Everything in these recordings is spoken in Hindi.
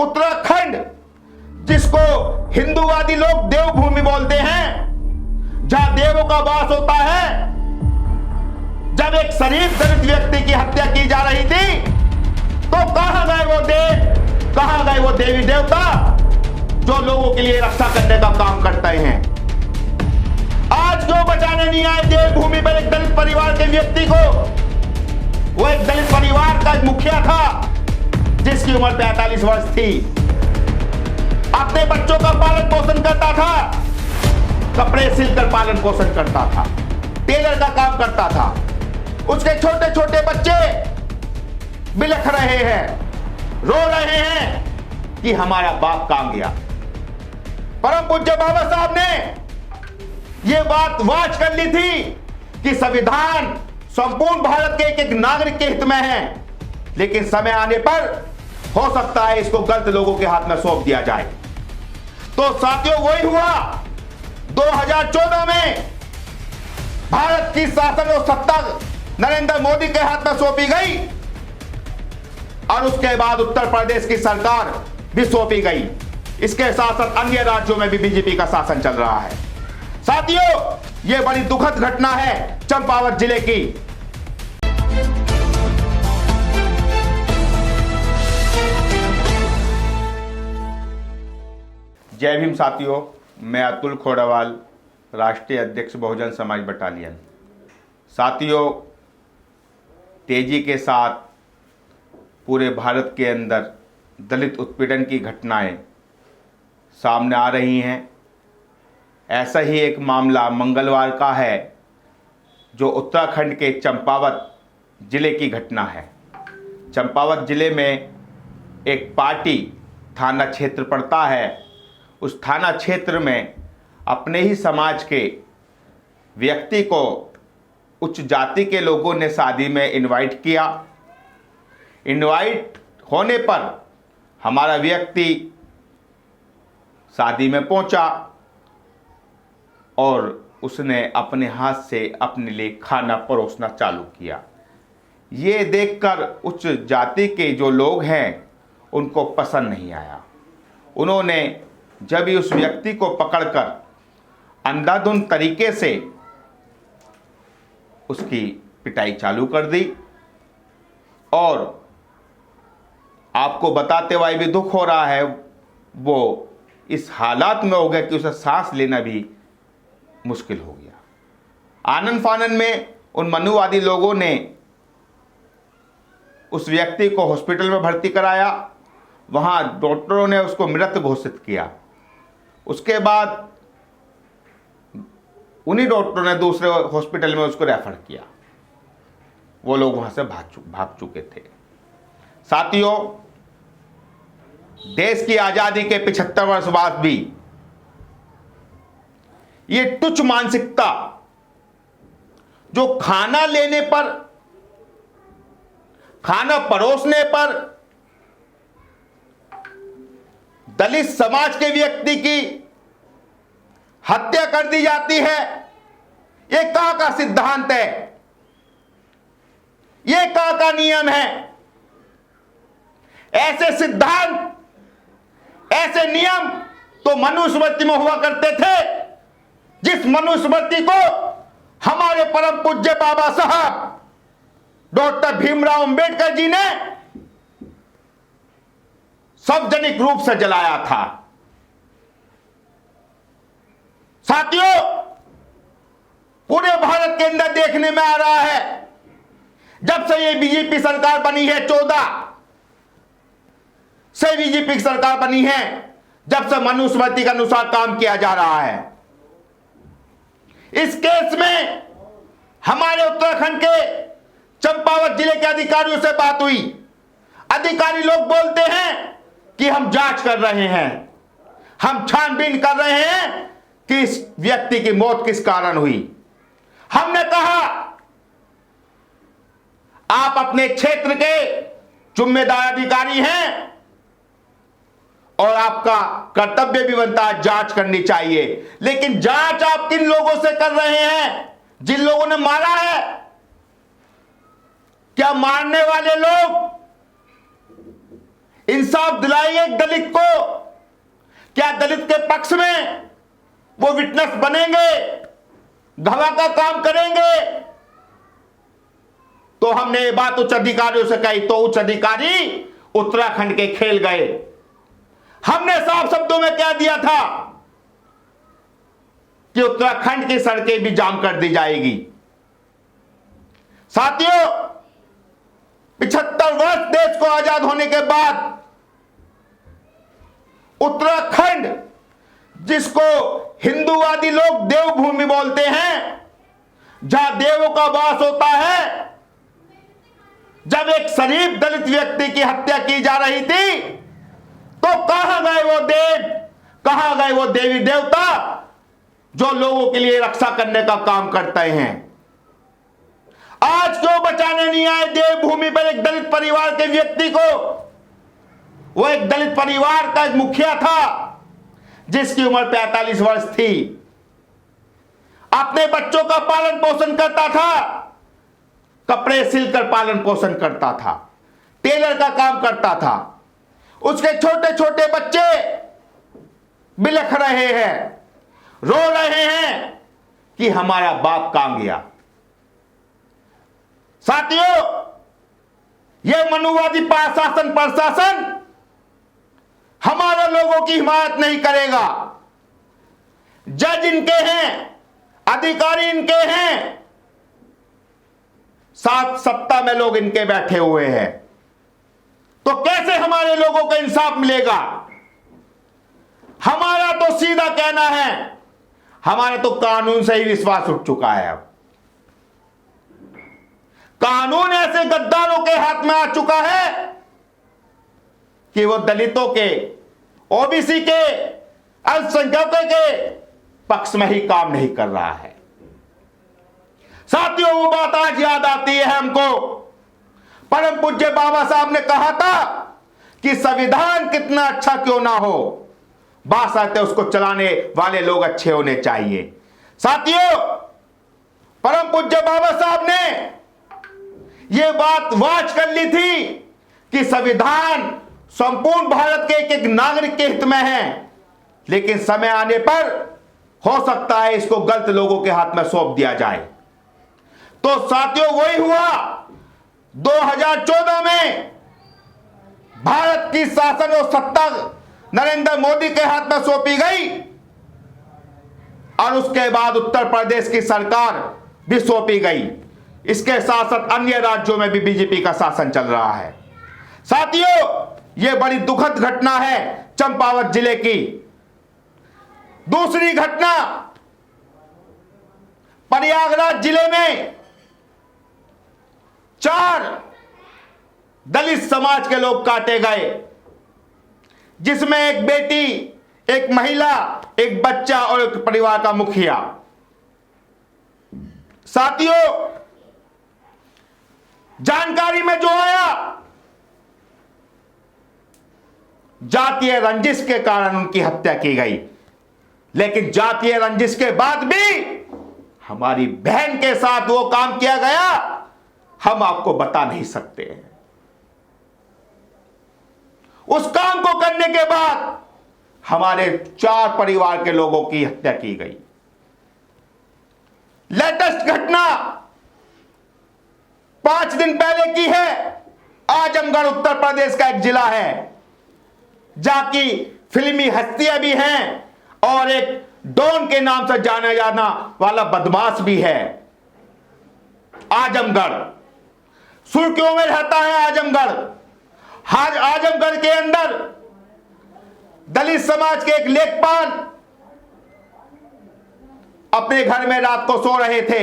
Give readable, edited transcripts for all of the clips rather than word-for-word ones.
उत्तराखंड, जिसको हिंदूवादी लोग देवभूमि बोलते हैं, जहां देवों का वास होता है, जब एक शरीफ दलित व्यक्ति की हत्या की जा रही थी, तो कहां गए वो देव, कहां गए वो देवी देवता जो लोगों के लिए रक्षा करने का काम करते हैं? आज क्यों बचाने नहीं आए देवभूमि पर एक दलित परिवार के व्यक्ति को? वो एक दलित परिवार का एक मुखिया था जिसकी उम्र 45 वर्ष थी, अपने बच्चों का पालन पोषण करता था, कपड़े सिलकर पालन पोषण करता था, टेलर का काम करता था। उसके छोटे छोटे बच्चे बिलख रहे हैं, रो रहे हैं कि हमारा बाप कहां गया। परम पूज्य बाबा साहब ने यह बात वाच कर ली थी कि संविधान संपूर्ण भारत के एक नागरिक के हित में है, लेकिन समय आने पर हो सकता है इसको गलत लोगों के हाथ में सौंप दिया जाए। तो साथियों, वही हुआ 2014 में भारत की शासन और सत्ता नरेंद्र मोदी के हाथ में सौंपी गई और उसके बाद उत्तर प्रदेश की सरकार भी सौंपी गई। इसके साथ साथ अन्य राज्यों में भी बीजेपी का शासन चल रहा है। साथियों, यह बड़ी दुखद घटना है चंपावत जिले की। जय भीम साथियों, मैं अतुल खोड़ावाल, राष्ट्रीय अध्यक्ष बहुजन समाज बटालियन। साथियों, तेजी के साथ पूरे भारत के अंदर दलित उत्पीड़न की घटनाएं सामने आ रही हैं। ऐसा ही एक मामला मंगलवार का है जो उत्तराखंड के चंपावत जिले की घटना है। चंपावत जिले में एक पार्टी थाना क्षेत्र पड़ता है। उस थाना क्षेत्र में अपने ही समाज के व्यक्ति को उच्च जाति के लोगों ने शादी में इनवाइट किया। इनवाइट होने पर हमारा व्यक्ति शादी में पहुंचा और उसने अपने हाथ से अपने लिए खाना परोसना चालू किया। ये देखकर उच्च जाति के जो लोग हैं उनको पसंद नहीं आया। उन्होंने जब ही उस व्यक्ति को पकड़कर अंधाधुंध तरीके से उसकी पिटाई चालू कर दी। और आपको बताते हुए भी दुख हो रहा है, वो इस हालात में हो गया कि उसे सांस लेना भी मुश्किल हो गया। आनंद फानन में उन मनुवादी लोगों ने उस व्यक्ति को हॉस्पिटल में भर्ती कराया। वहां डॉक्टरों ने उसको मृत घोषित किया। उसके बाद उन्हीं डॉक्टरों ने दूसरे हॉस्पिटल में उसको रेफर किया। वो लोग वहां से भाग चुके थे। साथियों, देश की आजादी के 75 वर्ष बाद भी ये तुच्छ मानसिकता जो खाना लेने पर, खाना परोसने पर दलित समाज के व्यक्ति की हत्या कर दी जाती है, ये कहां का सिद्धांत है? ये कहां का नियम है? ऐसे सिद्धांत, ऐसे नियम तो मनुस्मृति में हुआ करते थे, जिस मनुस्मृति को हमारे परम पूज्य बाबा साहब डॉक्टर भीमराव अंबेडकर जी ने सार्वजनिक रूप से जलाया था। साथियों, पूरे भारत के अंदर देखने में आ रहा है, जब से ये बीजेपी सरकार बनी है, 14 से बीजेपी की सरकार बनी है, जब से मनुस्मृति के अनुसार काम किया जा रहा है। इस केस में हमारे उत्तराखंड के चंपावत जिले के अधिकारियों से बात हुई। अधिकारी लोग बोलते हैं कि हम जांच कर रहे हैं, हम छानबीन कर रहे हैं कि इस व्यक्ति की मौत किस कारण हुई। हमने कहा, आप अपने क्षेत्र के जिम्मेदार अधिकारी हैं और आपका कर्तव्य भी बनता है जांच करनी चाहिए, लेकिन जांच आप किन लोगों से कर रहे हैं? जिन लोगों ने मारा है। क्या मारने वाले लोग इंसाफ दिलाएंगे दलित को? क्या दलित के पक्ष में वो विटनेस बनेंगे, गवाह का काम करेंगे? तो हमने ये बात उच्च अधिकारियों से कही तो उच्च अधिकारी उत्तराखंड के खेल गए। हमने साफ शब्दों में कह दिया था कि उत्तराखंड की सड़कें भी जाम कर दी जाएगी। साथियों, 75 वर्ष देश को आजाद होने के बाद उत्तराखंड, जिसको हिंदूवादी लोग देवभूमि बोलते हैं, जहां देवों का वास होता है, जब एक शरीफ दलित व्यक्ति की हत्या की जा रही थी तो कहां गए वो देव, कहां गए वो देवी देवता जो लोगों के लिए रक्षा करने का काम करते हैं? आज क्यों बचाने नहीं आए देवभूमि पर एक दलित परिवार के व्यक्ति को? वो एक दलित परिवार का एक मुखिया था जिसकी उम्र 45 वर्ष थी, अपने बच्चों का पालन पोषण करता था, कपड़े सिलकर पालन पोषण करता था, टेलर का काम करता था। उसके छोटे छोटे बच्चे बिलख रहे हैं, रो रहे हैं कि हमारा बाप कहां गया। साथियों, यह मनुवादी प्रशासन हमारे लोगों की हिमायत नहीं करेगा। जज इनके हैं, अधिकारी इनके हैं, साथ सत्ता में लोग इनके बैठे हुए हैं, तो कैसे हमारे लोगों को इंसाफ मिलेगा? हमारा तो सीधा कहना है, हमारा तो कानून से ही विश्वास उठ चुका है। अब कानून ऐसे गद्दारों के हाथ में आ चुका है कि वो दलितों के, ओबीसी के, अल्पसंख्यकों के पक्ष में ही काम नहीं कर रहा है। साथियों, वो बात आज याद आती है हमको। परम पूज्य बाबा साहब ने कहा था कि संविधान कितना अच्छा क्यों ना हो, बात आते उसको चलाने वाले लोग अच्छे होने चाहिए। साथियों, परम पूज्य बाबा साहब ने यह बात वाच कर ली थी कि संविधान संपूर्ण भारत के एक एक नागरिक के हित में है, लेकिन समय आने पर हो सकता है इसको गलत लोगों के हाथ में सौंप दिया जाए। तो साथियों, वही हुआ। 2014 में भारत की शासन और सत्ता नरेंद्र मोदी के हाथ में सौंपी गई और उसके बाद उत्तर प्रदेश की सरकार भी सौंपी गई। इसके साथ साथ अन्य राज्यों में भी बीजेपी का शासन चल रहा है। साथियों, यह बड़ी दुखद घटना है चंपावत जिले की। दूसरी घटना, प्रयागराज जिले में 4 दलित समाज के लोग काटे गए, जिसमें एक बेटी, एक महिला, एक बच्चा और एक परिवार का मुखिया। साथियों, जानकारी में जो आया, जातीय रंजिश के कारण उनकी हत्या की गई, लेकिन जातीय रंजिश के बाद भी हमारी बहन के साथ वो काम किया गया, हम आपको बता नहीं सकते हैं। उस काम को करने के बाद हमारे 4 परिवार के लोगों की हत्या की गई। लेटेस्ट घटना 5 दिन पहले की है। आजमगढ़ उत्तर प्रदेश का एक जिला है, जहां की फिल्मी हस्तियां भी हैं और एक डॉन के नाम से जाना जाना वाला बदमाश भी है। आजमगढ़ सुर्खियों में रहता है। आजमगढ़ के अंदर दलित समाज के एक लेखपाल अपने घर में रात को सो रहे थे।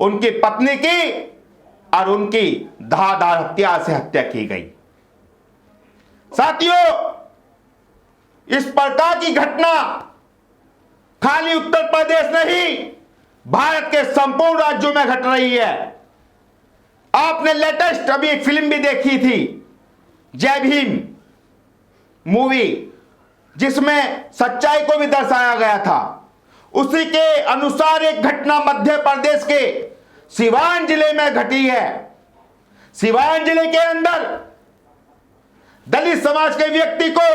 उनकी पत्नी की और उनकी धारदार हथियार से हत्या की गई। साथियों, इस प्रकार की घटना खाली उत्तर प्रदेश नहीं, भारत के संपूर्ण राज्यों में घट रही है। आपने लेटेस्ट अभी एक फिल्म भी देखी थी, जय भीम मूवी, जिसमें सच्चाई को भी दर्शाया गया था। उसी के अनुसार एक घटना मध्य प्रदेश के सिवान जिले में घटी है। सिवान जिले के अंदर दलित समाज के व्यक्ति को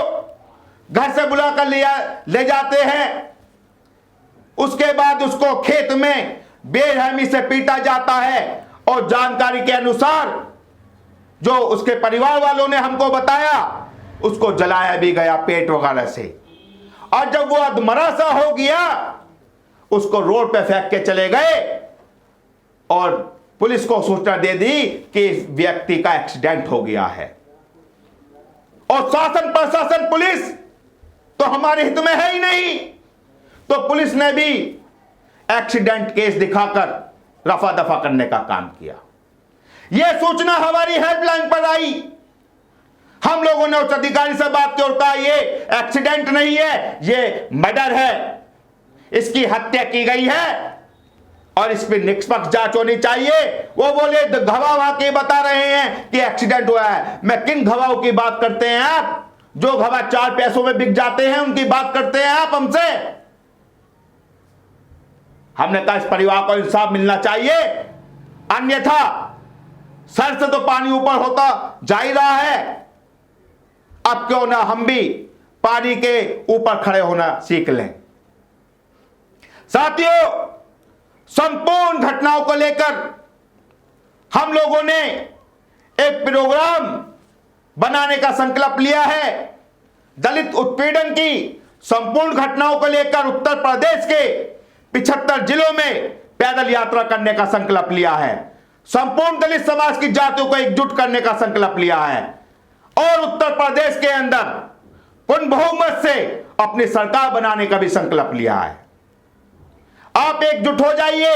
घर से बुलाकर ले जाते हैं, उसके बाद उसको खेत में बेरहमी से पीटा जाता है और जानकारी के अनुसार जो उसके परिवार वालों ने हमको बताया, उसको जलाया भी गया पेट वगैरह से। और जब वो अधमरा सा हो गया, उसको रोड पे फेंक के चले गए और पुलिस को सूचना दे दी कि इस व्यक्ति का एक्सीडेंट हो गया है। और शासन प्रशासन पुलिस तो हमारे हित में है ही नहीं, तो पुलिस ने भी एक्सीडेंट केस दिखाकर रफा दफा करने का काम किया। यह सूचना हमारी हेल्पलाइन पर आई, हम लोगों ने उस अधिकारी से बात की और कहा ये एक्सीडेंट नहीं है, ये मर्डर है, इसकी हत्या की गई है और इस पर निष्पक्ष जांच होनी चाहिए। वो बोले गवाह वाकई बता रहे हैं कि एक्सीडेंट हुआ है। मैं किन गवाहों की बात करते हैं आप? जो गवाह 4 पैसों में बिक जाते हैं उनकी बात करते हैं आप हमसे? हमने कहा इस परिवार को इंसाफ मिलना चाहिए, अन्यथा सर से तो पानी ऊपर होता जा ही रहा है। अब क्यों ना हम भी पानी के ऊपर खड़े होना सीख लें। साथियों, संपूर्ण घटनाओं को लेकर हम लोगों ने एक प्रोग्राम बनाने का संकल्प लिया है। दलित उत्पीड़न की संपूर्ण घटनाओं को लेकर उत्तर प्रदेश के 75 जिलों में पैदल यात्रा करने का संकल्प लिया है। संपूर्ण दलित समाज की जातियों को एकजुट करने का संकल्प लिया है और उत्तर प्रदेश के अंदर पूर्ण बहुमत से अपनी सरकार बनाने का भी संकल्प लिया है। आप एकजुट हो जाइए,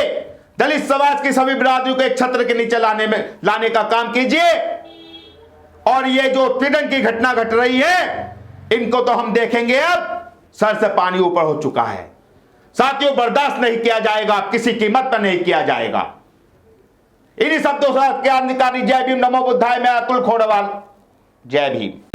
दलित समाज की सभी बिरादरियों को एक छत्र के नीचे लाने का काम कीजिए। और ये जो उत्पीड़न की घटना घट रही है, इनको तो हम देखेंगे अब सर से पानी ऊपर हो चुका है। साथियों, बर्दाश्त नहीं किया जाएगा, किसी कीमत पर नहीं किया जाएगा। इन्हीं शब्दों से क्या अधिकारी, जय भीम, नमो बुद्धाय। मैं अतुल खोड़वाल, जय भीम।